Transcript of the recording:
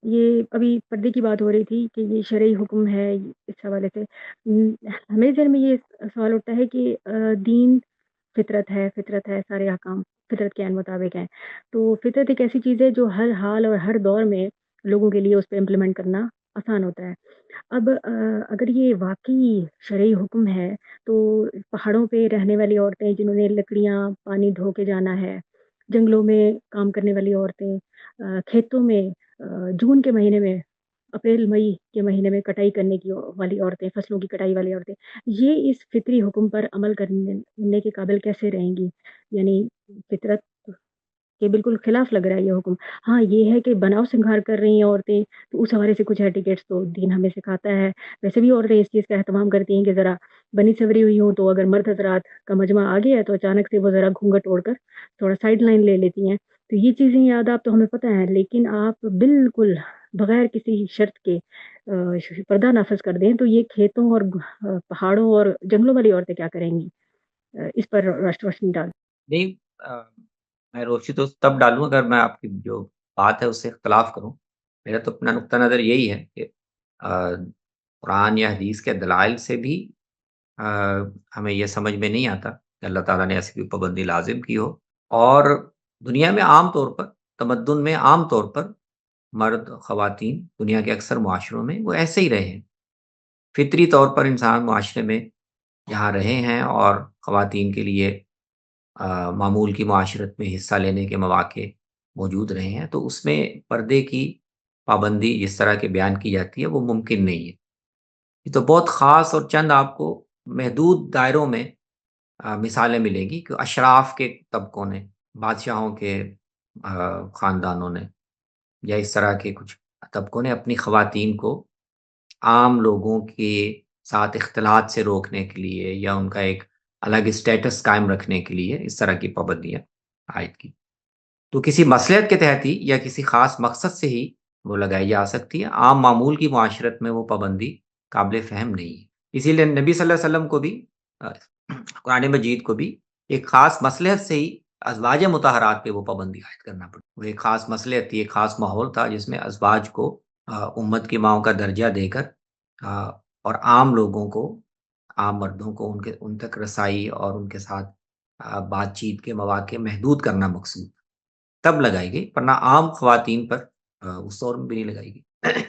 یہ ابھی پردے کی بات ہو رہی تھی کہ یہ شرعی حکم ہے اس حوالے سے ہمارے ذہن میں یہ سوال اٹھتا ہے کہ دین فطرت ہے سارے احکام فطرت کے عین مطابق ہیں تو فطرت ایک ایسی چیز ہے جو ہر حال اور ہر دور میں لوگوں کے لیے اس پہ امپلیمنٹ کرنا آسان ہوتا ہے اب اگر یہ واقعی شرعی حکم ہے تو پہاڑوں پہ رہنے والی عورتیں جنہوں نے لکڑیاں پانی دھو کے جانا ہے جنگلوں میں کام کرنے والی عورتیں کھیتوں میں جون کے مہینے میں اپریل مئی کے مہینے میں کٹائی کرنے کی والی عورتیں فصلوں کی کٹائی والی عورتیں یہ اس فطری حکم پر عمل کرنے کے قابل کیسے رہیں گی یعنی فطرت کے بالکل خلاف لگ رہا ہے یہ حکم ہاں یہ ہے کہ بناؤ سنگھار کر رہی ہیں عورتیں تو اس حوالے سے کچھ ایٹیکیٹس تو دین ہمیں سکھاتا ہے ویسے بھی عورتیں اس چیز کا اہتمام کرتی ہیں کہ ذرا بنی سوری ہوئی ہوں تو اگر مرد حضرات کا مجمع آ گیا ہے تو اچانک سے وہ ذرا گھونگھٹ اوڑھ کر تھوڑا سائڈ لائن لے لیتی ہیں تو یہ چیزیں یاد آپ تو ہمیں پتہ ہے لیکن آپ بالکل بغیر کسی شرط کے پردہ نافذ کر دیں تو یہ کھیتوں اور پہاڑوں اور جنگلوں والی عورتیں کیا کریں گی اس پر روشنی ڈال نہیں، میں روشنی تو تب ڈالوں اگر میں آپ کی جو بات ہے اس سے اختلاف کروں. میرا تو اپنا نقطہ نظر یہی ہے کہ قرآن یا حدیث کے دلائل سے بھی ہمیں یہ سمجھ میں نہیں آتا کہ اللہ تعالیٰ نے ایسی کوئی پابندی لازم کی ہو. اور دنیا میں عام طور پر، تمدن میں عام طور پر مرد خواتین دنیا کے اکثر معاشروں میں وہ ایسے ہی رہے ہیں. فطری طور پر انسان معاشرے میں جہاں رہے ہیں اور خواتین کے لیے معمول کی معاشرت میں حصہ لینے کے مواقع موجود رہے ہیں، تو اس میں پردے کی پابندی جس طرح کے بیان کی جاتی ہے وہ ممکن نہیں ہے. یہ تو بہت خاص اور چند آپ کو محدود دائروں میں مثالیں ملیں گی کہ اشراف کے طبقوں نے، بادشاہوں کے خاندانوں نے، یا اس طرح کے کچھ طبقوں نے اپنی خواتین کو عام لوگوں کے ساتھ اختلاط سے روکنے کے لیے یا ان کا ایک الگ اسٹیٹس قائم رکھنے کے لیے اس طرح کی پابندیاں عائد کی. تو کسی مصلحت کے تحت ہی یا کسی خاص مقصد سے ہی وہ لگائی جا سکتی ہے. عام معمول کی معاشرت میں وہ پابندی قابل فہم نہیں ہے. اسی لیے نبی صلی اللہ علیہ وسلم کو بھی قرآن مجید کو بھی ایک خاص مصلحت سے ہی ازواج مطہرات پہ وہ پابندی عائد کرنا پڑی. وہ ایک خاص مصلحت تھی، ایک خاص ماحول تھا جس میں ازواج کو امت کی ماؤں کا درجہ دے کر اور عام لوگوں کو، عام مردوں کو ان تک رسائی اور ان کے ساتھ بات چیت کے مواقع محدود کرنا مقصود تب لگائی گئی، ورنہ عام خواتین پر اس دور میں بھی نہیں لگائی گئی.